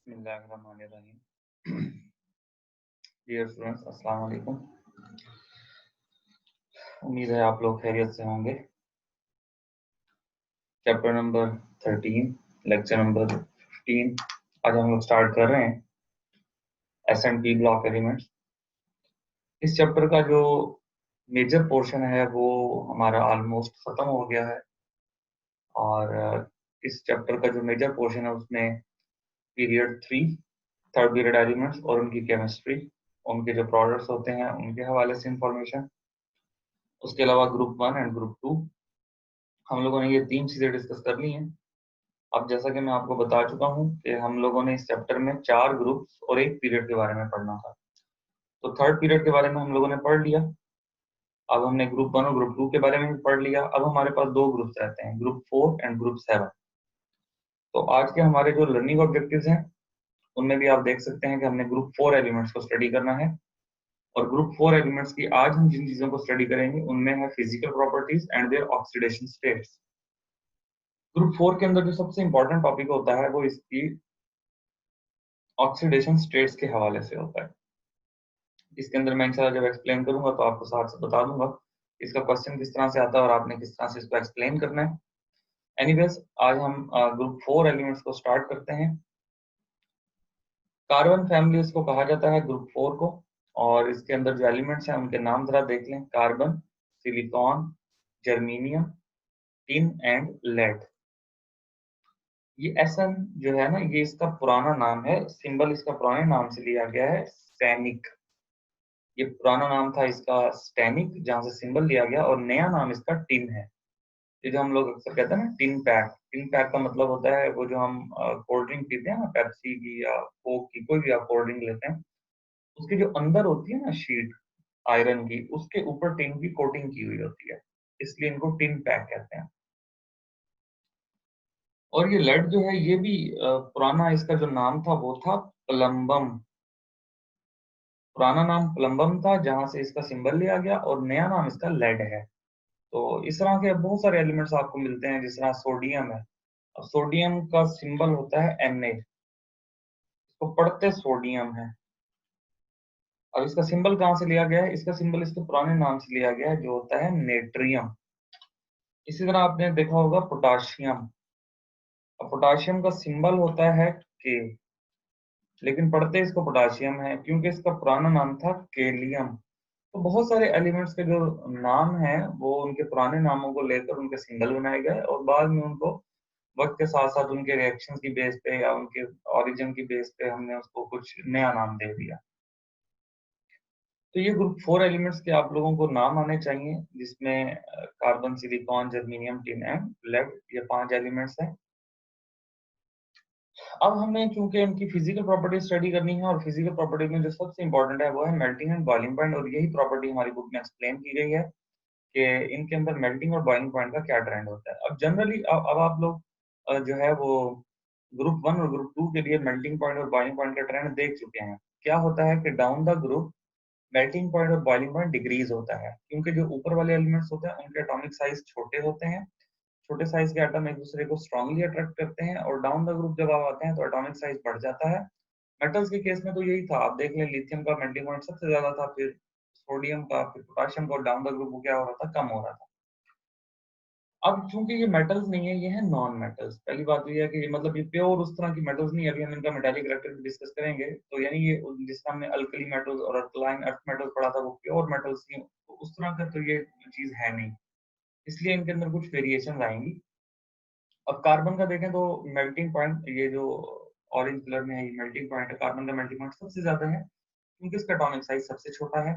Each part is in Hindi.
बिस्मिल्लाहिर्रहमानिर्रहीम। डियर स्टूडेंट्स, अस्सलाम वालेकुम। उम्मीद है आप लोग खैरियत से होंगे। चैप्टर नंबर 13, लेक्चर नंबर 15 आज हम लोग स्टार्ट कर रहे हैं, एस&पी ब्लॉक एलिमेंट्स। इस चैप्टर का जो मेजर पोर्शन है वो हमारा ऑलमोस्ट खत्म हो गया है और इस चैप्टर का जो मेजर पोर्शन है उसमें पीरियड 3 थर्ड पीरियड एलिमेंट्स और उनकी केमिस्ट्री, उनके जो प्रोडक्ट्स होते हैं उनके हवाले से इंफॉर्मेशन, उसके अलावा ग्रुप 1 एंड ग्रुप 2 हम लोगों ने ये 3 चीजें डिस्कस कर ली हैं। अब जैसा कि मैं आपको बता चुका हूँ कि हम लोगों ने इस चैप्टर में 4 ग्रुप्स और 1 पीरियड के बारे में पढ़ना था। तो थर्ड पीरियड के बारे में हम लोगों ने पढ़ लिया। अब हमने ग्रुप 1 और ग्रुप 2 के बारे में भी पढ़ लिया। अब हमारे पास 2 ग्रुप्स रहते हैं, ग्रुप 4 एंड ग्रुप 7। तो आज के हमारे जो लर्निंग ऑब्जेक्टिव्स हैं उनमें भी आप देख सकते हैं कि हमने ग्रुप 4 एलिमेंट्स को स्टडी करना है। और ग्रुप 4 एलिमेंट्स की आज हम जिन चीजों को स्टडी करेंगे उनमें है physical properties and their oxidation states. Group 4 के अंदर जो सबसे इंपॉर्टेंट टॉपिक होता है वो इसकी ऑक्सीडेशन स्टेट्स के हवाले से होता है। इसके अंदर मैं इंशाल्लाह जब एक्सप्लेन करूंगा तो आपको साथ से बता दूंगा इसका क्वेश्चन किस तरह से आता है और आपने किस तरह से इसको एक्सप्लेन करना है। एनीवेज, आज हम ग्रुप 4 एलिमेंट्स को स्टार्ट करते हैं। कार्बन फैमिली इसको कहा जाता है ग्रुप 4 को, और इसके अंदर जो एलिमेंट्स हैं उनके नाम जरा देख लें। Carbon, silicon, germanium, tin and lead. ये एसएन जो है ना, ये इसका पुराना नाम है, सिंबल इसका पुराने नाम से लिया गया है, सैनिक। ये पुराना नाम था इसका स्टैनिक, जहां से सिंबल लिया गया, और नया नाम इसका टिन है। ये जो हम लोग अक्सर कहते हैं ना टिन पैक, टिन पैक का मतलब होता है वो जो हम कोल्ड ड्रिंक पीते हैं ना, पेप्सी की या कोक की, कोई भी आप कोल्ड ड्रिंक लेते हैं, उसके जो अंदर होती है ना शीट आयरन की, उसके ऊपर टिन की कोटिंग की हुई होती है, इसलिए इनको टिन पैक कहते हैं। और ये लेड जो है ये भी पुराना इसका जो नाम था वो था प्लम्बम। पुराना नाम प्लम्बम था जहां से इसका सिंबल लिया गया, और नया नाम इसका लेड है। तो इस तरह के बहुत सारे एलिमेंट्स आपको मिलते हैं, जिस तरह सोडियम है। अब सोडियम का सिंबल होता है Na, इसको पढ़ते सोडियम है। अब इसका सिंबल कहाँ से लिया गया है? इसका सिंबल इसके पुराने नाम से लिया गया है जो होता है नेट्रियम। इसी तरह आपने देखा होगा पोटाशियम। अब पोटाशियम का सिंबल होता है के, लेकिन पढ़ते इसको पोटाशियम है क्योंकि इसका पुराना नाम था केलियम। तो बहुत सारे एलिमेंट्स के जो नाम हैं वो उनके पुराने नामों को लेकर उनके सिंबल बनाए गए, और बाद में उनको वक्त के साथ साथ उनके रिएक्शन की बेस पे या उनके ओरिजिन की बेस पे हमने उसको कुछ नया नाम दे दिया। तो ये ग्रुप 4 एलिमेंट्स के आप लोगों को नाम आने चाहिए, जिसमें carbon, silicon, germanium, tin and lead, ये 5 एलिमेंट्स हैं। अब हमें चूंकि इनकी फिजिकल प्रॉपर्टी स्टडी करनी है, और फिजिकल प्रॉपर्टी में जो सबसे इंपॉर्टेंट है वो है मेल्टिंग एंड बॉइलिंग पॉइंट, और यही प्रॉपर्टी हमारी बुक में एक्सप्लेन की गई है कि इनके अंदर मेल्टिंग और बॉइलिंग पॉइंट का क्या ट्रेंड होता है। अब जनरली अब आप लोग जो है वो ग्रुप 1 और ग्रुप 2 के लिए मेल्टिंग पॉइंट और बॉइलिंग पॉइंट का ट्रेंड देख चुके हैं। क्या होता है कि down the group melting point और बॉइलिंग पॉइंट डिक्रीज होता है, क्योंकि जो ऊपर वाले एलिमेंट्स होते हैं उनके एटॉमिक साइज छोटे होते हैं। छोटे साइज के एटम एक दूसरे को स्ट्रांगली अट्रैक्ट करते हैं, और डाउन द ग्रुप जब आप आते हैं तो एटॉमिक साइज बढ़ जाता है। मेटल्स के केस में तो यही था, आप देख लें लिथियम का मेल्टिंग पॉइंट सबसे ज्यादा था, फिर सोडियम का, फिर पोटाशियम का, डाउन द ग्रुप को क्या हो रहा था, कम हो रहा था। अब चूंकि ये मेटल्स नहीं है, ये है नॉन मेटल्स। पहली बात तो ये है कि ये मतलब ये प्योर उस तरह की मेटल्स नहीं है। अभी हम इनका मेटालिक कैरेक्टर डिस्कस करेंगे, तो यानी ये जिस तरह हमने अल्कली मेटल्स और अल्कलाइन अर्थ मेटल्स पढ़ा था वो प्योर मेटल्स थी, तो उस तरह का तो ये चीज है नहीं, इसलिए इनके अंदर कुछ वेरिएशन आएंगी। अब कार्बन का देखें तो मेल्टिंग पॉइंट, ये जो ऑरेंज कलर में है ये मेल्टिंग पॉइंट है, कार्बन का मेल्टिंग पॉइंट सबसे ज्यादा है क्योंकि इसका एटॉमिक साइज सबसे छोटा है।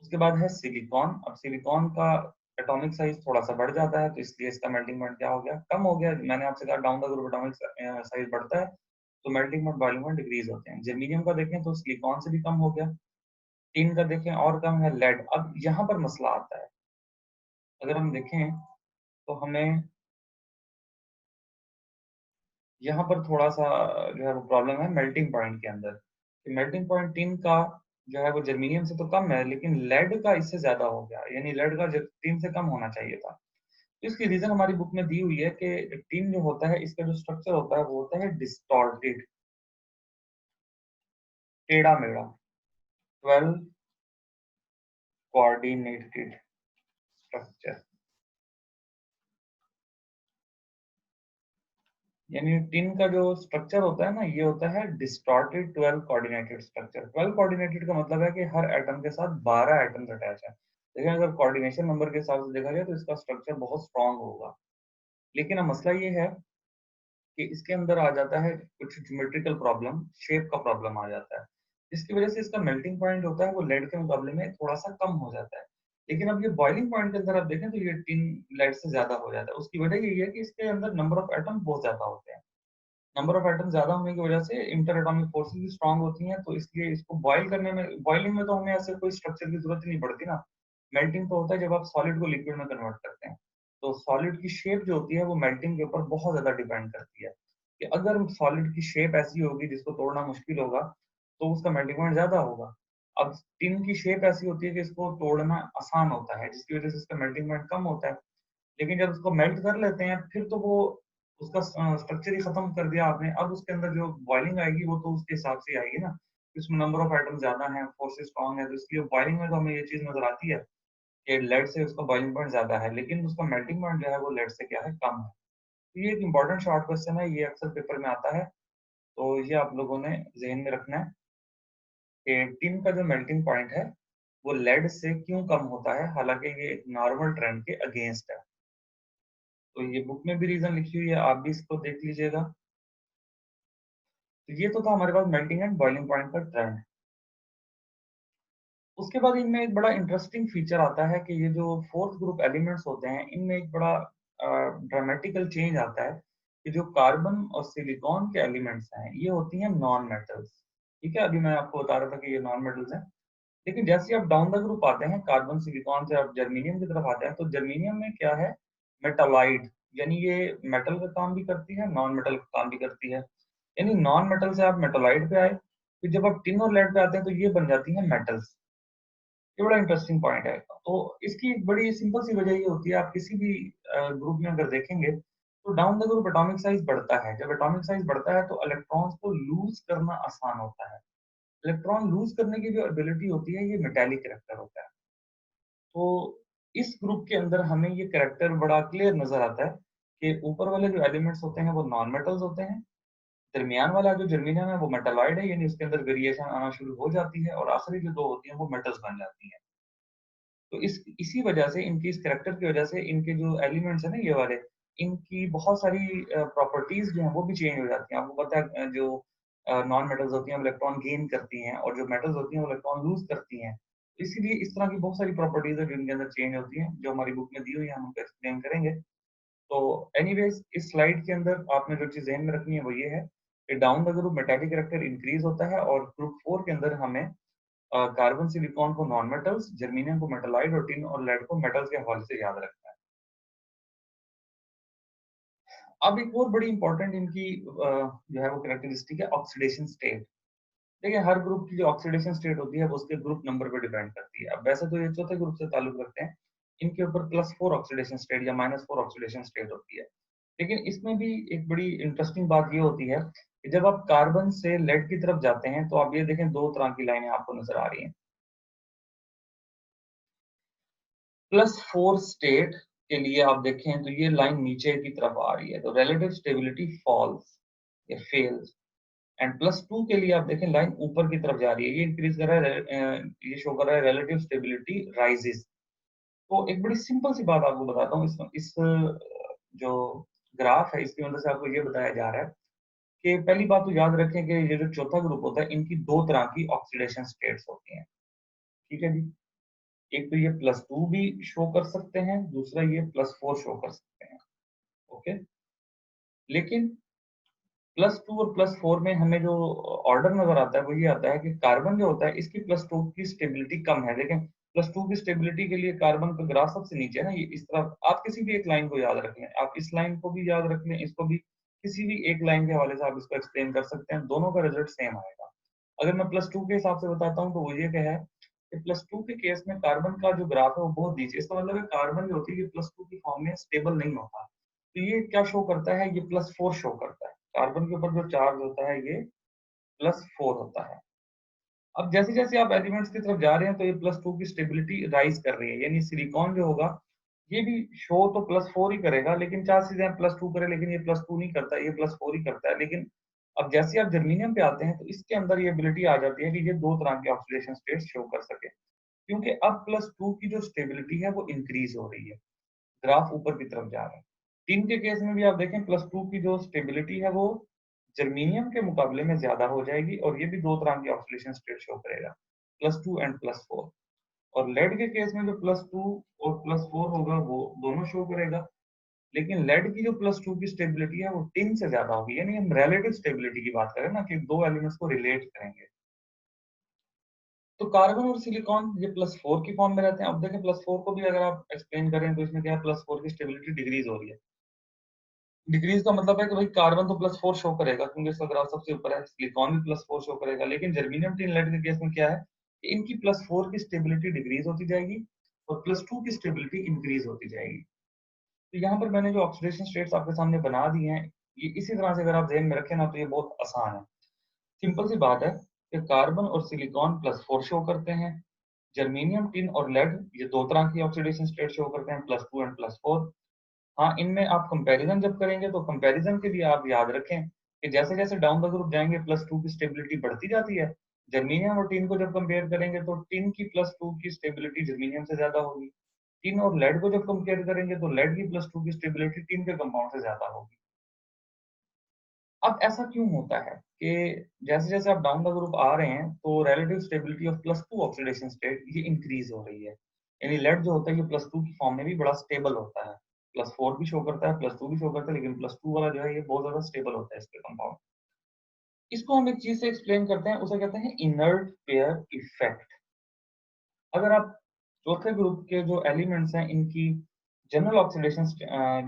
उसके बाद है सिलिकॉन। अब सिलिकॉन का एटॉमिक साइज थोड़ा सा बढ़ जाता है, तो इसलिए इसका मेल्टिंग पॉइंट क्या हो गया, कम हो गया। मैंने आपसे कहा down the group atomic size बढ़ता है तो melting point, boiling point decrease होते हैं। जर्मीनियम का देखें तो सिलिकॉन से भी कम हो गया। टिन का देखें और कम है। लेड, अब यहाँ पर मसला आता है। अगर हम देखें तो हमें यहाँ पर थोड़ा सा जो है वो प्रॉब्लम है मेल्टिंग पॉइंट के अंदर। मेल्टिंग पॉइंट टिन का जो है वो जर्मीनियम से तो कम है, लेकिन लेड का इससे ज्यादा हो गया, यानी लेड का टिन से कम होना चाहिए था। तो इसकी रीजन हमारी बुक में दी हुई है कि टिन जो होता है इसका जो स्ट्रक्चर होता है वो होता है डिस्टॉर्टेड। टेढ़ा मेढ़ा 12 कोऑर्डिनेटेड स्ट्रक्चर, यानी टिन का जो स्ट्रक्चर होता है ना, ये होता है डिस्टॉर्टेड 12 कोऑर्डिनेटेड स्ट्रक्चर। 12 कोऑर्डिनेटेड का मतलब है कि हर एटम के साथ 12 एटम्स अटैच है। लेकिन अगर कोऑर्डिनेशन नंबर के हिसाब से देखा जाए तो इसका स्ट्रक्चर बहुत स्ट्रांग होगा। लेकिन अब मसला ये है कि इसके अंदर आ जाता है कुछ ज्योमेट्रिकल प्रॉब्लम, शेप का प्रॉब्लम आ जाता है, जिसकी वजह से इसका मेल्टिंग पॉइंट होता है वो लेड के मुकाबले में थोड़ा सा कम हो जाता है। लेकिन अब ये बॉइलिंग पॉइंट के अंदर आप देखें तो ये टिन लेड से ज्यादा हो जाता है। उसकी वजह यही है कि इसके अंदर नंबर ऑफ एटम बहुत ज्यादा होते हैं। नंबर ऑफ एटम ज्यादा होने की वजह से इंटर एटॉमिक फोर्सेस भी स्ट्रांग होती हैं, तो इसलिए इसको बॉयल करने में, बॉइलिंग में तो हमें ऐसे कोई स्ट्रक्चर की जरूरत ही नहीं पड़ती ना। मेल्टिंग तो होता है जब आप सॉलिड को लिक्विड में कन्वर्ट करते हैं। तो सॉलिड की शेप जो होती है वो मेल्टिंग के ऊपर बहुत ज्यादा डिपेंड करती है, कि अगर सॉलिड की शेप ऐसी होगी जिसको तोड़ना मुश्किल होगा तो उसका मेल्टिंग पॉइंट ज्यादा होगा। अब टिन की शेप ऐसी होती है कि इसको तोड़ना आसान होता है, जिसकी वजह से इसका मेल्टिंग पॉइंट कम होता है। लेकिन जब उसको मेल्ट कर लेते हैं फिर तो वो उसका स्ट्रक्चर ही खत्म कर दिया आपने। अब उसके अंदर जो बॉइलिंग आएगी वो तो उसके हिसाब से आएगी ना, इसमें नंबर ऑफ आइटम ज्यादा हैं, फोर्सेस स्ट्रांग है, तो इसलिए बॉइलिंग में तो हमें ये चीज नजर आती है कि लेड से उसका बॉइलिंग पॉइंट ज्यादा है, लेकिन उसका मेल्टिंग पॉइंट जो है वो लेड से क्या है, कम है। तो ये एक इंपॉर्टेंट शॉर्ट क्वेश्चन है, ये अक्सर पेपर में आता है। तो ये आप लोगों ने जहन में रखना है कि टिन का जो मेल्टिंग पॉइंट है वो लेड से क्यों कम होता है, हालांकि ये एक नॉर्मल ट्रेंड के अगेंस्ट है। तो ये बुक में भी रीजन लिखी हुई है, आप भी इसको देख लीजिएगा। तो ये तो था हमारे पास मेल्टिंग एंड बॉइलिंग पॉइंट का ट्रेंड। उसके बाद इनमें एक बड़ा इंटरेस्टिंग फीचर आता है कि ये जो फोर्थ ग्रुप एलिमेंट्स होते हैं इनमें एक बड़ा ड्रामेटिकल चेंज आता है कि जो कार्बन और सिलिकॉन के एलिमेंट्स हैं ये होती हैं नॉन मेटल्स। ठीक है, अभी मैं आपको बता रहा था कि ये नॉन मेटल्स हैं। लेकिन जैसे आप डाउन द ग्रुप आते हैं, कार्बन सिलिकॉन से आप जर्मीनियम की तरफ आते हैं, तो जर्मीनियम में क्या है, मेटालाइट, यानी ये मेटल का काम भी करती है, नॉन मेटल का काम भी करती है। यानी नॉन मेटल से आप मेटालाइट पे आए, फिर जब आप टिन और लेड पे आते हैं तो ये बन जाती है मेटल्स। ये बड़ा इंटरेस्टिंग पॉइंट है। तो इसकी एक बड़ी सिंपल सी वजह ये होती है, आप किसी भी ग्रुप में अगर देखेंगे तो down the group atomic size बढ़ता है। जब एटॉमिक साइज बढ़ता है तो इलेक्ट्रॉन्स को लूज करना आसान होता है। इलेक्ट्रॉन लूज करने की जो एबिलिटी होती है ये मेटेलिक कैरेक्टर होता है। तो इस ग्रुप के अंदर हमें ये कैरेक्टर बड़ा क्लियर नजर आता है कि ऊपर वाले जो एलिमेंट्स होते हैं वो नॉन मेटल्स होते हैं, दरमियान वाला जो जर्मीनियम है वो मेटालॉइड है, यानी उसके अंदर वेरिएशन आना शुरू हो जाती है, और आखिरी जो दो होती हैं वो मेटल्स बन जाती हैं। तो इसी वजह से, इनकी इस कैरेक्टर की वजह से, इनके जो एलिमेंट्स है ना ये वाले, इनकी बहुत सारी प्रॉपर्टीज जो हैं वो भी चेंज हो जाती हैं। आपको पता है जो नॉन मेटल्स होती हैं वो इलेक्ट्रॉन गेन करती हैं, और जो मेटल्स होती हैं वो इलेक्ट्रॉन लूज करती हैं। इसीलिए इस तरह की बहुत सारी प्रॉपर्टीज है जो इनके अंदर चेंज होती हैं, जो हमारी बुक में दी हुई है, हम उनको एक्सप्लेन करेंगे। तो एनीवेज इस स्लाइड के अंदर आपने जो चीज ध्यान में रखनी है वो ये है कि down the group metallic character increase होता है, और ग्रुप 4 के अंदर हमें कार्बन सिलिकॉन को नॉन मेटल्स, जर्मीनियम को मेटालाइट और टिन और लेड को मेटल्स के हवाले से याद रखना है। अब एक और बड़ी इंपॉर्टेंट इनकी जो है वो कैरेक्टरिस्टिक है ऑक्सीडेशन स्टेट। देखिए हर ग्रुप की जो ऑक्सीडेशन स्टेट होती है वो उसके ग्रुप नंबर पर डिपेंड करती है। अब वैसे तो ये चौथे ग्रुप से ताल्लुक रखते हैं, इनके ऊपर +4 ऑक्सीडेशन स्टेट या -4 ऑक्सीडेशन स्टेट होती है। लेकिन इसमें भी एक बड़ी इंटरेस्टिंग बात ये होती है कि जब आप कार्बन से लेड की तरफ जाते हैं तो आप ये देखें दो तरह की लाइनें आपको नजर आ रही हैं। +4 स्टेट के लिए आप देखें तो ये लाइन नीचे की तरफ आ रही है, तो रिलेटिव स्टेबिलिटी फॉल्स या फेल्स। एंड +2 के लिए आप देखें लाइन ऊपर की तरफ जा रही है, ये इंक्रीज कर रहा है, ये शो कर रहा है रिलेटिव स्टेबिलिटी राइजेस। तो एक बड़ी सिंपल सी बात आपको बताता हूँ, इस जो ग्राफ है इसकी मदद से आपको ये बताया जा रहा है कि पहली बात तो याद रखें कि ये जो चौथा ग्रुप होता है इनकी दो तरह की ऑक्सीडेशन स्टेट्स होती हैं। ठीक है जी, एक तो ये +2 भी शो कर सकते हैं, दूसरा ये +4 शो कर सकते हैं। ओके, लेकिन +2 और +4 में हमें जो ऑर्डर नजर आता है वो ये आता है कि कार्बन जो होता है इसकी +2 की स्टेबिलिटी कम है। देखें +2 की स्टेबिलिटी के लिए कार्बन का ग्राफ सबसे नीचे है ना, ये इस तरफ। आप किसी भी एक लाइन को याद रख लें, आप इस लाइन को भी याद रख लें, इसको भी, किसी भी एक लाइन के हवाले से आप इसको एक्सप्लेन कर सकते हैं, दोनों का रिजल्ट सेम आएगा। अगर मैं +2 के हिसाब से बताता हूँ तो वो ये क्या है कि +2 के केस में कार्बन का जो ग्राफ है वो बहुत नीचे, इसका मतलब है कार्बन जो होती है ये +2 की फॉर्म में स्टेबल नहीं होता। तो ये क्या शो करता है, ये +4 शो करता है। कार्बन के ऊपर जो चार्ज होता है ये +4 होता है। अब जैसे जैसे आप एलिमेंट्स की तरफ जा रहे हैं तो ये +2 की स्टेबिलिटी राइज कर रही है, यानी सिलिकॉन जो होगा ये भी शो तो +4 ही करेगा, लेकिन चांसेस हैं +2 करे, लेकिन ये +2 नहीं करता, ये +4 ही करता है। लेकिन अब जैसे आप जर्मेनियम पे आते हैं तो इसके अंदर ये एबिलिटी आ जाती है कि ये दो तरह के ऑक्सीडेशन स्टेट शो कर सके, क्योंकि अब +2 की जो स्टेबिलिटी है वो इंक्रीज हो रही है, ग्राफ ऊपर की तरफ जा रहा है। टिन के केस में भी आप देखें +2 की जो स्टेबिलिटी है वो जर्मेनियम के मुकाबले में ज्यादा हो जाएगी, और ये भी दो तरह की ऑक्सीडेशन स्टेट शो करेगा, +2 एंड +4। और लेड के केस में जो +2 और +4 होगा वो दोनों शो करेगा, लेकिन लेड की जो +2 की स्टेबिलिटी है वो टिन से ज्यादा होगी, यानी हम रिलेटिव स्टेबिलिटी की बात करें ना कि दो एलिमेंट्स को रिलेट करेंगे। तो कार्बन और सिलिकॉन ये +4 की फॉर्म में रहते हैं। अब देखें +4 को भी अगर आप एक्सप्लेन करें तो इसमें क्या है, +4 की स्टेबिलिटी डिक्रीज हो रही है। डिक्रीज का मतलब है कि भाई कार्बन तो +4 शो करेगा क्योंकि इसका ग्राफ सबसे ऊपर है, सिलिकॉन भी +4 शो करेगा, लेकिन जर्मेनियम टिन लेड के केस में क्या है कि इनकी +4 की स्टेबिलिटी डिक्रीज होती जाएगी और +2 की स्टेबिलिटी इंक्रीज होती जाएगी। तो यहाँ पर मैंने जो ऑक्सीडेशन स्टेट्स आपके सामने बना दिए हैं, ये इसी तरह से अगर आप ध्यान में रखें ना तो ये बहुत आसान है। सिंपल सी बात है कि कार्बन और सिलिकॉन +4 शो करते हैं, जर्मेनियम टिन और लेड ये दो तरह की ऑक्सीडेशन स्टेट शो करते हैं, +2 एंड +4। हाँ, इनमें आप कंपैरिजन जब करेंगे तो कंपैरिजन के लिए आप याद रखें कि जैसे जैसे डाउन द ग्रुप जाएंगे +2 की स्टेबिलिटी बढ़ती जाती है। जर्मेनियम और टिन को जब कंपेयर करेंगे तो टिन की +2 की स्टेबिलिटी जर्मेनियम से ज्यादा होगी। टिन और लेड को जब कंपेयर करेंगे तो लेड की +2 की स्टेबिलिटी टिन के कंपाउंड से ज्यादा होगी। अब ऐसा क्यों होता है कि जैसे जैसे आप डाउन द ग्रुप आ रहे हैं तो relative stability of +2 oxidation state ये इंक्रीज हो रही है, यानी लेड जो होता है ये +2 की फॉर्म में भी बड़ा स्टेबल होता है। +4 भी शो करता है, +2 भी शो करता है, लेकिन +2 वाला जो है ये बहुत ज्यादा स्टेबल होता है इसके कंपाउंड। इसको हम एक चीज से एक्सप्लेन करते हैं, उसे कहते हैं इनर्ट पेयर इफेक्ट। अगर आप चौथे ग्रुप के जो एलिमेंट्स हैं इनकी जनरल ऑक्सीडेशन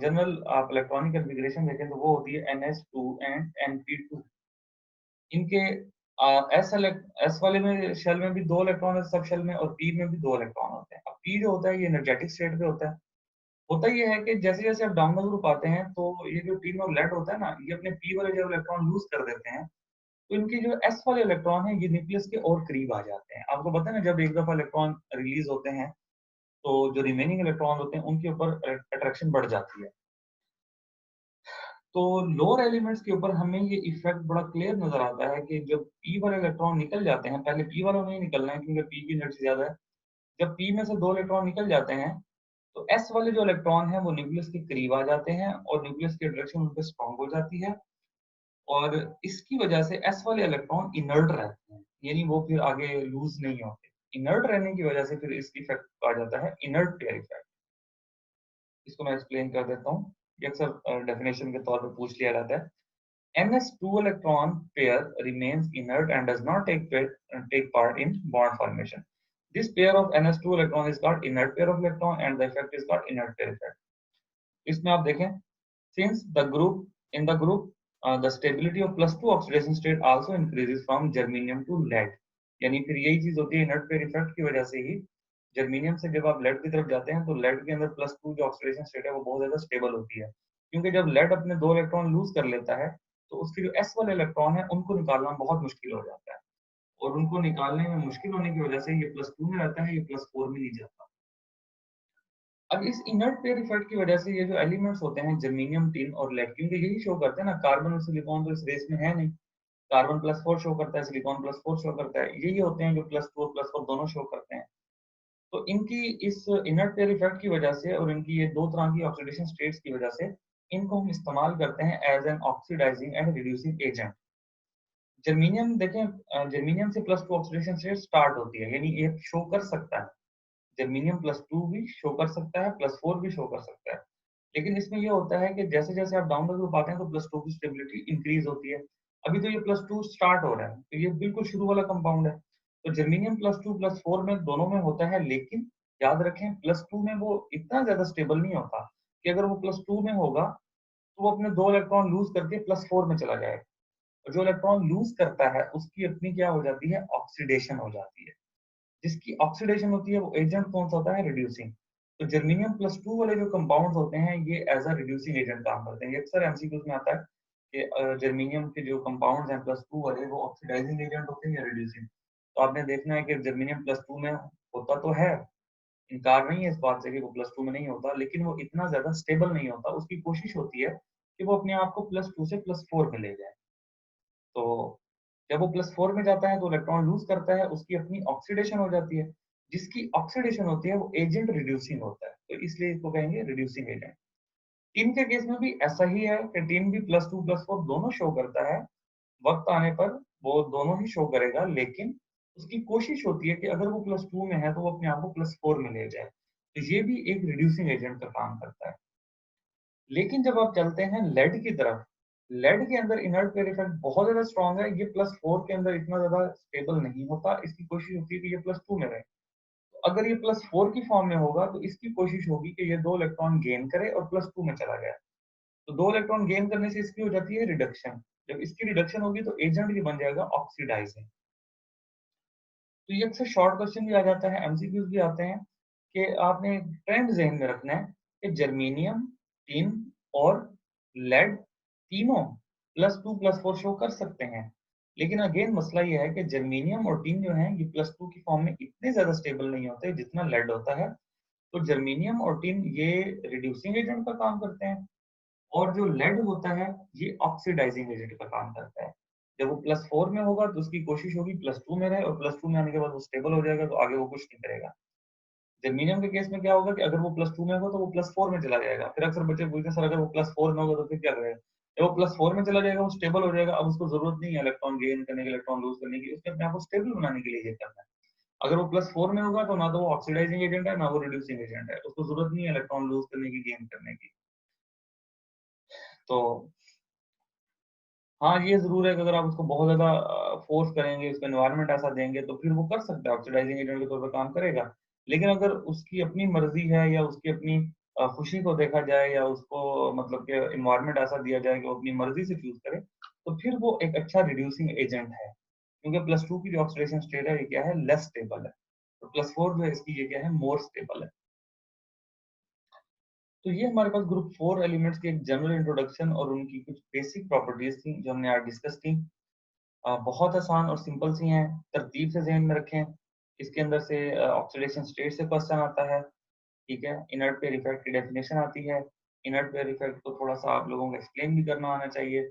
जनरल आप इलेक्ट्रॉनिक कॉन्फ़िगरेशन देखें तो वो होती है NH2 एंड Np2। इनके एस वाले में शेल में भी दो इलेक्ट्रॉन है, सब शेल में, और पी में भी दो इलेक्ट्रॉन होते हैं। अब पी जो होता है ये एनर्जेटिक स्टेट पे होता है। होता ये है कि जैसे जैसे आप डाउन द ग्रुप आते हैं तो ये जो टीम और लेड होता है ना, ये अपने पी वाले जब इलेक्ट्रॉन लूज कर देते हैं तो इनके जो एस वाले इलेक्ट्रॉन है ये न्यूक्लियस के और करीब आ जाते हैं। आपको पता है ना, जब एक दफा इलेक्ट्रॉन रिलीज होते हैं तो जो रिमेनिंग इलेक्ट्रॉन होते हैं उनके ऊपर अट्रैक्शन बढ़ जाती है। तो लोअर एलिमेंट्स के ऊपर हमें ये इफेक्ट बड़ा क्लियर नजर आता है कि जब पी वाले इलेक्ट्रॉन निकल जाते हैं, पहले पी वालों में ही निकलना है क्योंकि पी की एनर्जी ज्यादा है। जब पी में से दो इलेक्ट्रॉन निकल जाते हैं तो एस वाले जो इलेक्ट्रॉन है वो न्यूक्लियस के करीब आ जाते हैं और न्यूक्लियस की अट्रैक्शन उन पर स्ट्रांग हो जाती है, और इसकी वजह से एस वाले इलेक्ट्रॉन इनर्ट रहते हैं, यानी वो फिर आगे लूज नहीं होते। इनर्ट रहने की वजह से फिर इस इफेक्ट आ जाता है इनर्ट पेयर इफेक्ट। इसको मैं एक्सप्लेन कर देता हूँ, ये अक्सर डेफिनेशन के तौर पे पूछ लिया जाता है। NS2 electron pair remains inert and does not take part in bond formation. This pair of NS2 electron is called inert pair of electron and the effect is called inert pair effect. इसमें आप देखें, since the group in the group the stability of +2 oxidation state also increases from germanium to lead, यानी फिर यही चीज होती है इनर्ट पेयर इफेक्ट की वजह से ही जर्मेनियम से जब आप लेड की तरफ जाते हैं तो लेड के अंदर +2 जो ऑक्सीडेशन स्टेट है वो बहुत ज्यादा स्टेबल होती है, क्योंकि जब लेड अपने दो इलेक्ट्रॉन लूज कर लेता है तो उसके जो एस वाले इलेक्ट्रॉन है उनको निकालना बहुत मुश्किल हो जाता है, और उनको निकालने में मुश्किल होने की वजह से ये +2 में रहता है, ये +4 में नहीं जाता। अब इस इनर्ट पेयर इफेक्ट की वजह से ये जो एलिमेंट्स होते हैं जर्मेनियम टिन और लेड, क्योंकि यही शो करते हैं ना, कार्बन और सिलिकॉन तो इस रेस में है नहीं। कार्बन +4 शो करता है, सिलिकॉन +4 शो करता है, यही होते हैं जो +2 और +4 दोनों शो करते हैं। तो इनकी इस इनर्ट पेयर इफेक्ट की वजह से और इनकी ये दो तरह की ऑक्सीडेशन स्टेट्स की वजह से इनको हम इस्तेमाल करते हैं as an oxidising and reducing agent. Germanium देखें, जर्मेनियम से +2 ऑक्सीडेशन स्टेट स्टार्ट होती है, यानी ये शो कर सकता है, जर्मेनियम +2 भी शो कर सकता है, +4 भी शो कर सकता है। लेकिन इसमें ये होता है कि जैसे जैसे आप डाउन द ग्रुप आते हैं तो +2 की स्टेबिलिटी इंक्रीज होती है। अभी तो ये +2 स्टार्ट हो रहा है तो ये बिल्कुल शुरू वाला कंपाउंड है। तो जर्मेनियम +2 +4 में दोनों में होता है, लेकिन याद रखें +2 में वो इतना ज्यादा स्टेबल नहीं होता कि अगर वो +2 में होगा तो वो अपने दो इलेक्ट्रॉन लूज करके +4 में चला जाएगा। और जो इलेक्ट्रॉन लूज करता है उसकी अपनी क्या हो जाती है, ऑक्सीडेशन हो जाती है। जिसकी ऑक्सीडेशन होती है वो एजेंट कौन सा होता है, रिड्यूसिंग। तो जर्मेनियम +2 वाले जो कंपाउंड्स होते हैं ये एज अ रिड्यूसिंग एजेंट काम करते हैं। ये अक्सर एमसीक्यूज में आता है कि जर्मेनियम के जो कंपाउंड्स हैं +2 वाले वो ऑक्सीडाइजिंग एजेंट होते हैं या रिड्यूसिंग। तो आपने देखना है कि जर्मेनियम +2 में होता तो है, इनकार नहीं है इस बात से कि वो +2 में नहीं होता, लेकिन वो इतना ज़्यादा स्टेबल नहीं होता। उसकी कोशिश होती है कि वो अपने आप को +2 से +4 में ले जाए। तो जब वो +4 में जाता है तो इलेक्ट्रॉन लूज़ करता है, उसकी अपनी ऑक्सीडेशन हो जाती है। जिसकी ऑक्सीडेशन होती है वो एजेंट रिड्यूसिंग होता है, तो इसलिए इसको कहेंगे रिड्यूसिंग एजेंट। टिन के केस में भी ऐसा ही है कि टिन भी +2 +4 दोनों शो करता है। वक़्त आने पर वो दोनों ही शो करेगा, लेकिन उसकी कोशिश होती है कि अगर वो +2 में है तो वो अपने आप को +4 में ले जाए। तो ये भी एक रिड्यूसिंग एजेंट का काम करता है। लेकिन जब आप चलते हैं लेड की तरफ, लेड के अंदर इनर्ट पेयर इफेक्ट बहुत ज़्यादा स्ट्रॉन्ग है। ये +4 के अंदर इतना ज़्यादा स्टेबल नहीं होता। इसकी कोशिश होती है कि ये +2 में रहे। तो अगर ये +4 की फॉर्म में होगा तो इसकी कोशिश होगी कि ये 2 इलेक्ट्रॉन गेन करे और +2 में चला गया। तो 2 इलेक्ट्रॉन गेन करने से इसकी हो जाती है रिडक्शन। जब इसकी रिडक्शन होगी तो एजेंट भी बन जाएगा ऑक्सीडाइजिंग। तो ये अक्सर शॉर्ट क्वेश्चन भी आ जाता है, एमसीक्यूज़ भी आते हैं कि आपने ट्रेंड ज़हन में रखना है कि जर्मेनियम, टिन और लेड तीनों +2 +4 शो कर सकते हैं। लेकिन अगेन मसला ये है कि जर्मेनियम और टिन जो हैं ये +2 की फॉर्म में इतने ज़्यादा स्टेबल नहीं होते जितना लेड होता है। तो जर्मेनियम और टिन ये रिड्यूसिंग एजेंट का काम करते हैं और जो लेड होता है ये ऑक्सीडाइजिंग एजेंट का काम करता है। जब वो +4 में होगा तो उसकी कोशिश होगी +2 में रहे और +2 में आने के बाद वो स्टेबल हो जाएगा तो आगे वो कुछ नहीं करेगा। जर्मेनियम के केस में क्या होगा कि अगर वो +2 में होगा तो वो +4 में चला जाएगा। फिर अक्सर बच्चे पूछते हैं सर अगर वो +4 में होगा तो फिर क्या करेगा? जब वो +4 में चला जाएगा वो स्टेबल हो जाएगा, अब उसको ज़रूरत नहीं है इलेक्ट्रॉन गेन करने की, इलेक्ट्रॉन लूज़ करने की, उसने अपने आप को स्टेबल बनाने के लिए ये करना है। अगर वो +4 में होगा तो ना तो वो ऑक्सीडाइजिंग एजेंट है, ना वो रिड्यूसिंग एजेंट है। उसको ज़रूरत नहीं है इलेक्ट्रॉन लूज़ करने की, गेन करने की। तो हाँ, ये ज़रूर है कि अगर आप उसको बहुत ज़्यादा फ़ोर्स करेंगे, उसका एनवायरनमेंट ऐसा देंगे, तो फिर वो कर सकता है, ऑक्सीडाइज़िंग एजेंट के तौर पे काम करेगा। लेकिन अगर उसकी अपनी मर्ज़ी है या उसकी अपनी खुशी को देखा जाए या उसको मतलब कि एनवायरनमेंट ऐसा दिया जाए कि वो अपनी मर्ज़ी से चूज़ करे, तो फिर वो एक अच्छा रिड्यूसिंग एजेंट है। क्योंकि +2 की जो ऑक्सीडेशन स्टेट है, ये क्या है? लेस स्टेबल है। तो +4 जो है इसकी ये क्या है? मोर स्टेबल है। तो ये हमारे पास ग्रुप 4 एलिमेंट्स की एक जनरल इंट्रोडक्शन और उनकी कुछ बेसिक प्रॉपर्टीज़ थी, जो हमने आज डिस्कस की। बहुत आसान और सिंपल सी हैं, तरतीब से ज़हन में रखें। इसके अंदर से ऑक्सीडेशन स्टेट से क्वेश्चन आता है, ठीक है? इनर्ट पेयर इफेक्ट की डेफिनेशन आती है। इनर्ट पेयर इफेक्ट को थोड़ा-सा आप लोगों को एक्सप्लेन भी करना आना चाहिए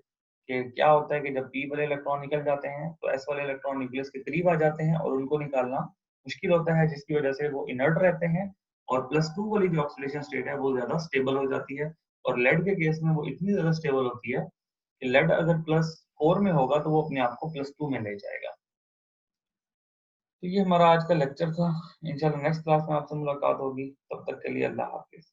कि क्या होता है कि जब p वाले इलेक्ट्रॉन निकल जाते हैं, तो s वाले इलेक्ट्रॉन न्यूक्लियस के करीब आ जाते हैं और उनको निकालना मुश्किल होता है, जिसकी वजह से वो इनर्ट रहते हैं और +2 वाली जो ऑक्सीडेशन स्टेट है, वो ज़्यादा स्टेबल हो जाती है और लेड के केस में वो इतनी ज़्यादा स्टेबल होती है कि लेड अगर +4 में होगा, तो वो अपने आप को +2 में ले जाएगा। तो ये हमारा आज का लेक्चर था। इंशाल्लाह नेक्स्ट क्लास में आपसे मुलाकात होगी। तब तक के लिए अल्लाह हाफ़िज़।